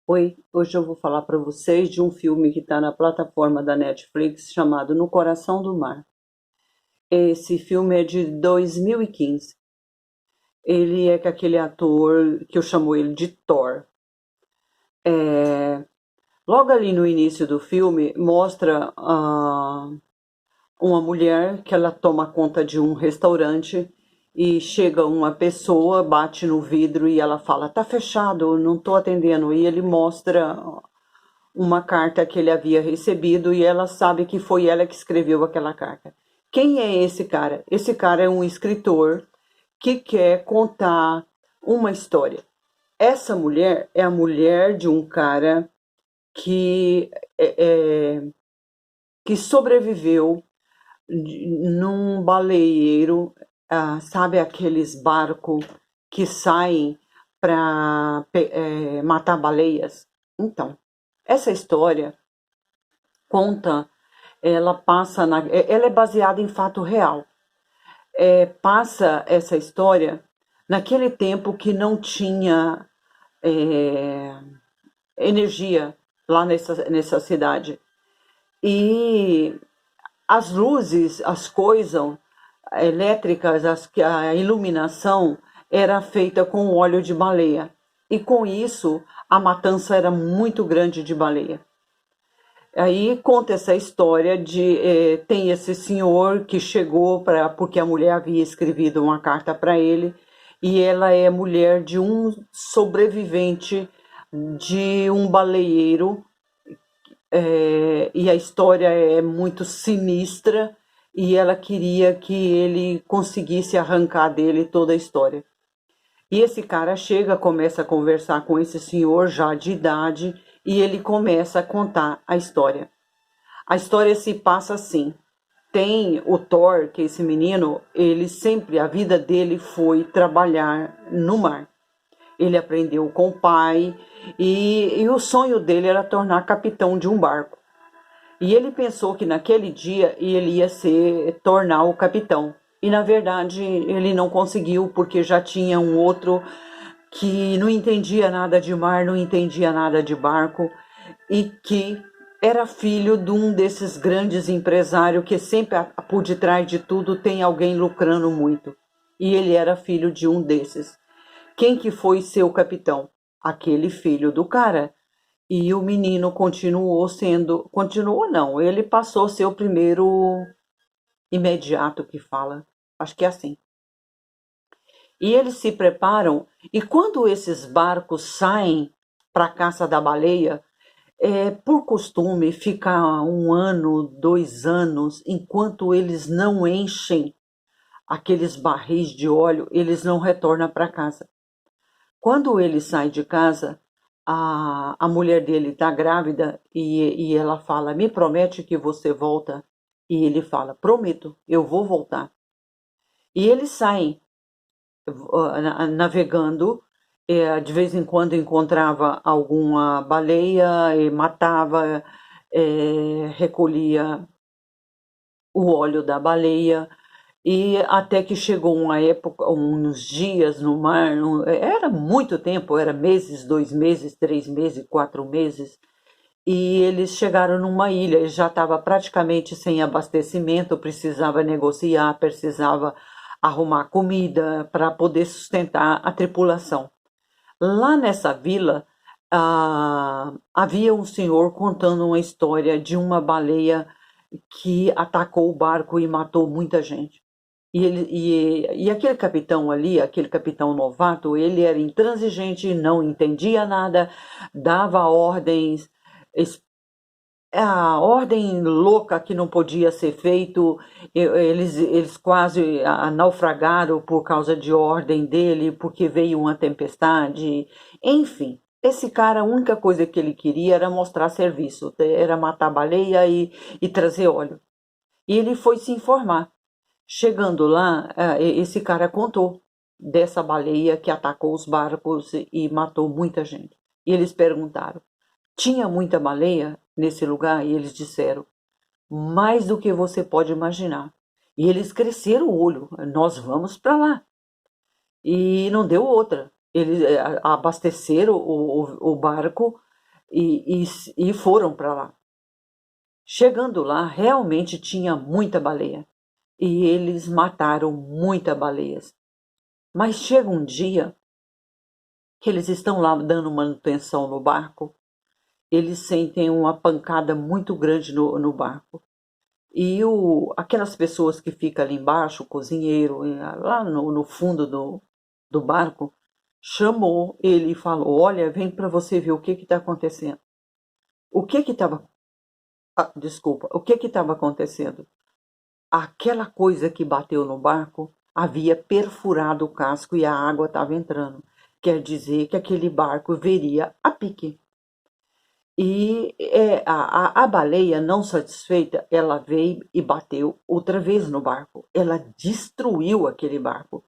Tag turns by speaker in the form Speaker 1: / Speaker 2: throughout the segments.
Speaker 1: Oi, hoje eu vou falar para vocês de um filme que está na plataforma da Netflix chamado No Coração do Mar. Esse filme é de 2015. Ele é com aquele ator que eu chamo ele de Thor. É, Logo ali no início do filme mostra uma mulher que ela toma conta de um restaurante e chega uma pessoa, bate no vidro e ela fala: "Tá fechado, não estou atendendo". E ele mostra uma carta que ele havia recebido e ela sabe que foi ela que escreveu aquela carta. Quem é esse cara? Esse cara é um escritor que quer contar uma história. Essa mulher é a mulher de um cara que, que sobreviveu num baleeiro, sabe aqueles barcos que saem para matar baleias? Então, essa história conta, ela é baseada em fato real. Passa essa história naquele tempo que não tinha é, energia lá nessa cidade. E as luzes, as coisas elétricas, a iluminação era feita com óleo de baleia. E com isso, a matança era muito grande de baleia. Aí conta essa história de tem esse senhor que chegou porque a mulher havia escrevido uma carta para ele e ela é mulher de um sobrevivente de um baleeiro, e a história é muito sinistra e ela queria que ele conseguisse arrancar dele toda a história. E esse cara chega, começa a conversar com esse senhor já de idade e ele começa a contar a história. A história se passa assim. Tem o Thor, que é esse menino, ele sempre, a vida dele foi trabalhar no mar. Ele aprendeu com o pai e o sonho dele era tornar capitão de um barco. E ele pensou que naquele dia ele ia tornar o capitão. E na verdade ele não conseguiu porque já tinha um outro que não entendia nada de mar, não entendia nada de barco e que era filho de um desses grandes empresários que sempre por detrás de tudo tem alguém lucrando muito. E ele era filho de um desses. Quem que foi seu capitão? Aquele filho do cara. E o menino continuou não, ele passou a ser o primeiro imediato que fala. Acho que é assim. E eles se preparam, e quando esses barcos saem para a caça da baleia, por costume ficar 1 ano, 2 anos, enquanto eles não enchem aqueles barris de óleo, eles não retornam para casa. Quando ele sai de casa, a mulher dele está grávida e ela fala: "Me promete que você volta?" E ele fala: "Prometo, eu vou voltar." E eles saem navegando, de vez em quando encontrava alguma baleia e matava, recolhia o óleo da baleia, e até que chegou uma época, uns dias no mar, era muito tempo, era meses, 2 meses, 3 meses, 4 meses, e eles chegaram numa ilha, ele já estava praticamente sem abastecimento, precisava negociar, precisava arrumar comida para poder sustentar a tripulação. Lá nessa vila, havia um senhor contando uma história de uma baleia que atacou o barco e matou muita gente. E aquele capitão ali, aquele capitão novato, ele era intransigente, não entendia nada, dava ordens, a ordem louca que não podia ser feito. Eles quase naufragaram por causa de ordem dele, porque veio uma tempestade. Enfim, esse cara, a única coisa que ele queria era mostrar serviço, era matar baleia e trazer óleo. E ele foi se informar. Chegando lá, esse cara contou dessa baleia que atacou os barcos e matou muita gente. E eles perguntaram: tinha muita baleia nesse lugar? E eles disseram: mais do que você pode imaginar. E eles cresceram o olho: nós vamos para lá. E não deu outra. Eles abasteceram o barco e foram para lá. Chegando lá, realmente tinha muita baleia e eles mataram muitas baleias. Mas chega um dia que eles estão lá dando manutenção no barco, eles sentem uma pancada muito grande no barco. E aquelas pessoas que ficam ali embaixo, o cozinheiro, lá no fundo do barco, chamou ele e falou: Olha, vem para você ver o que está acontecendo. O que estava. Desculpa, o que estava acontecendo? Aquela coisa que bateu no barco havia perfurado o casco e a água estava entrando. Quer dizer que aquele barco viria a pique. E a baleia, não satisfeita, ela veio e bateu outra vez no barco. Ela destruiu aquele barco.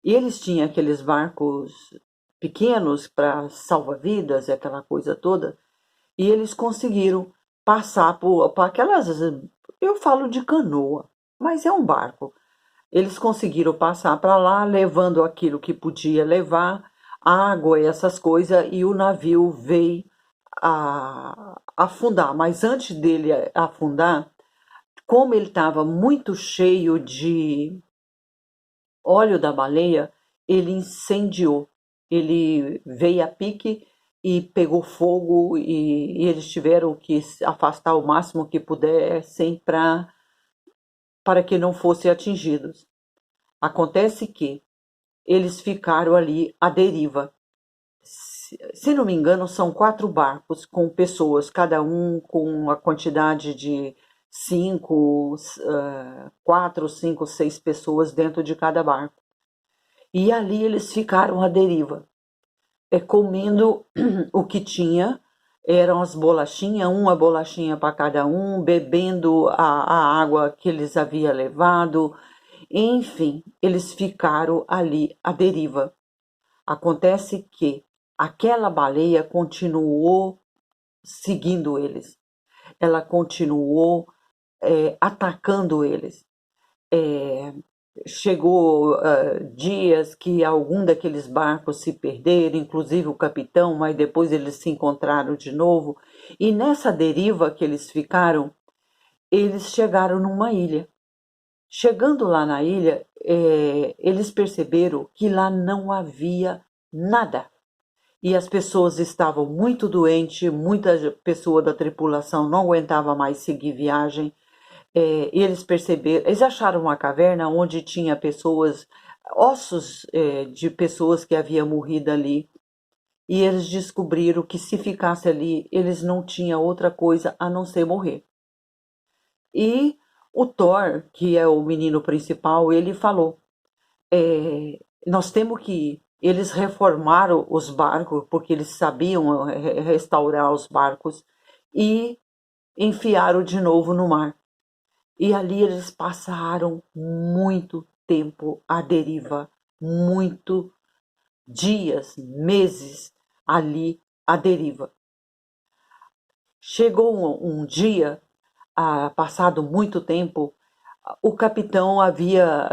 Speaker 1: E eles tinham aqueles barcos pequenos para salva-vidas, aquela coisa toda. E eles conseguiram passar por aquelas. Eu falo de canoa, mas é um barco. Eles conseguiram passar para lá, levando aquilo que podia levar, água e essas coisas, e o navio veio a afundar. Mas antes dele afundar, como ele estava muito cheio de óleo da baleia, ele incendiou. Ele veio a pique e pegou fogo e eles tiveram que se afastar o máximo que pudessem para que não fossem atingidos. Acontece que eles ficaram ali à deriva. Se não me engano, são 4 barcos com pessoas, cada um com a quantidade de 4, 5, 6 pessoas dentro de cada barco. E ali eles ficaram à deriva, comendo o que tinha, eram as bolachinhas, uma bolachinha para cada um, bebendo a água que eles haviam levado, enfim, eles ficaram ali à deriva. Acontece que aquela baleia continuou seguindo eles, ela continuou atacando eles. Chegou dias que algum daqueles barcos se perderam, inclusive o capitão, mas depois eles se encontraram de novo. E nessa deriva que eles ficaram, eles chegaram numa ilha. Chegando lá na ilha, eles perceberam que lá não havia nada. E as pessoas estavam muito doentes, muita pessoa da tripulação não aguentava mais seguir viagem. Eles perceberam, eles acharam uma caverna onde tinha pessoas, ossos de pessoas que haviam morrido ali. E eles descobriram que se ficasse ali, eles não tinham outra coisa a não ser morrer. E o Thor, que é o menino principal, ele falou: nós temos que ir. Eles reformaram os barcos, porque eles sabiam restaurar os barcos, e enfiaram de novo no mar. E ali eles passaram muito tempo à deriva, muito dias, meses ali à deriva. Chegou um dia, passado muito tempo, o capitão havia.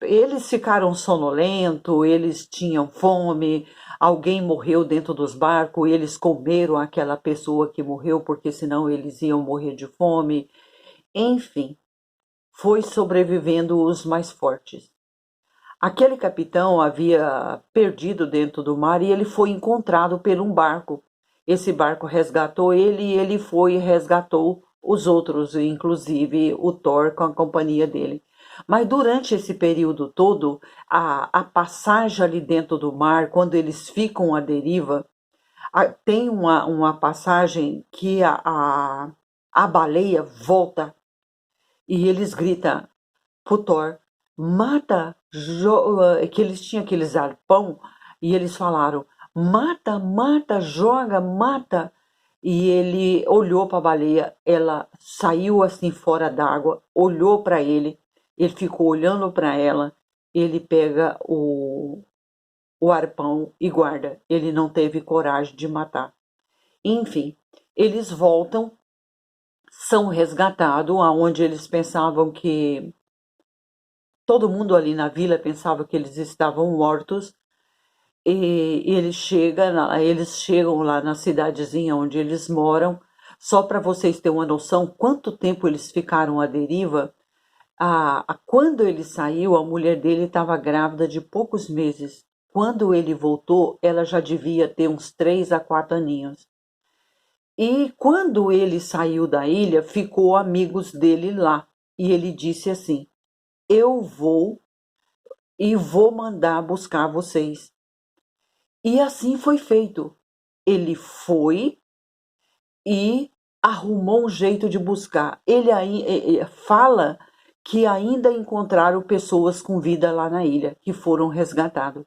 Speaker 1: Eles ficaram sonolentos, eles tinham fome, alguém morreu dentro dos barcos, eles comeram aquela pessoa que morreu, porque senão eles iam morrer de fome. Enfim, foi sobrevivendo os mais fortes. Aquele capitão havia perdido dentro do mar e ele foi encontrado por um barco. Esse barco resgatou ele e ele foi e resgatou os outros, inclusive o Thor com a companhia dele. Mas durante esse período todo, a passagem ali dentro do mar, quando eles ficam à deriva, tem uma passagem que a baleia volta e eles gritam pro Thor: mata, que eles tinham aqueles arpão, e eles falaram: mata, mata, joga, mata. E ele olhou para a baleia, ela saiu assim fora d'água, olhou para ele ficou olhando para ela, ele pega o arpão e guarda. Ele não teve coragem de matar. Enfim, eles voltam, são resgatados, aonde eles pensavam que todo mundo ali na vila pensava que eles estavam mortos. e eles chegam lá na cidadezinha onde eles moram. Só para vocês terem uma noção quanto tempo eles ficaram à deriva, quando ele saiu, a mulher dele estava grávida de poucos meses. Quando ele voltou, ela já devia ter uns 3 a 4 aninhos. E quando ele saiu da ilha, ficou amigos dele lá. E ele disse assim: eu vou e vou mandar buscar vocês. E assim foi feito. Ele foi e arrumou um jeito de buscar. Ele aí fala que ainda encontraram pessoas com vida lá na ilha, que foram resgatados.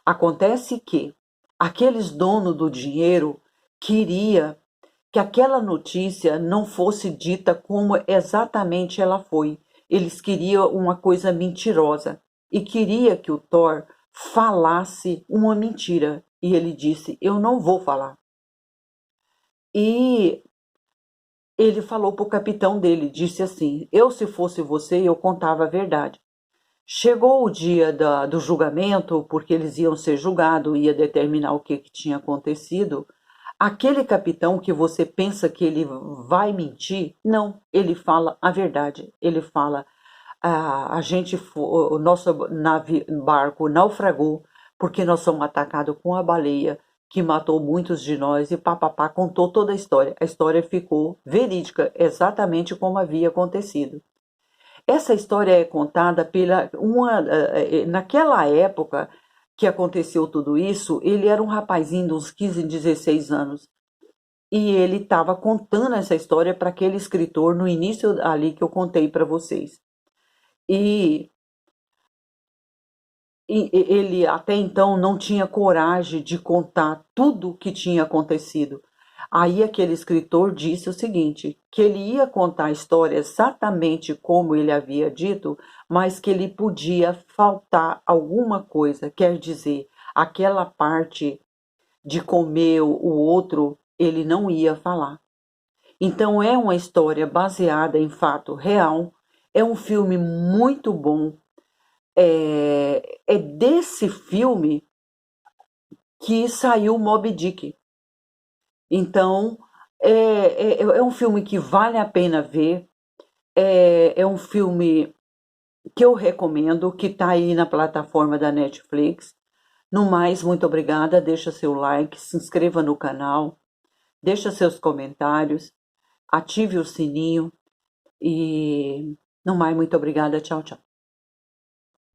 Speaker 1: Acontece que aqueles donos do dinheiro queria que aquela notícia não fosse dita como exatamente ela foi. Eles queriam uma coisa mentirosa e queria que o Thor falasse uma mentira. E ele disse: eu não vou falar. E ele falou para o capitão dele, disse assim: eu, se fosse você, eu contava a verdade. Chegou o dia do julgamento, porque eles iam ser julgados, ia determinar o que tinha acontecido. Aquele capitão que você pensa que ele vai mentir, não, ele fala a verdade. Ele fala: o nosso barco naufragou porque nós somos atacados com a baleia que matou muitos de nós, e papapá, contou toda a história. A história ficou verídica, exatamente como havia acontecido. Essa história é contada naquela época que aconteceu tudo isso. Ele era um rapazinho de uns 15, 16 anos. E ele estava contando essa história para aquele escritor no início ali que eu contei para vocês. E ele até então não tinha coragem de contar tudo o que tinha acontecido. Aí aquele escritor disse o seguinte, que ele ia contar a história exatamente como ele havia dito, mas que ele podia faltar alguma coisa, quer dizer, aquela parte de comer o outro, ele não ia falar. Então é uma história baseada em fato real, é um filme muito bom. É desse filme que saiu Moby Dick. Então, é um filme que vale a pena ver. É um filme que eu recomendo, que está aí na plataforma da Netflix. No mais, muito obrigada. Deixa seu like, se inscreva no canal, deixa seus comentários, ative o sininho. E no mais, muito obrigada. Tchau, tchau.